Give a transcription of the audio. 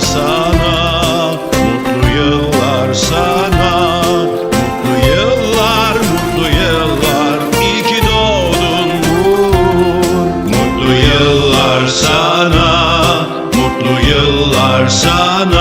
sana, mutlu yıllar sana. Mutlu yıllar, mutlu yıllar, iyi ki doğdun Uğur. Mutlu yıllar sana, mutlu yıllar sana.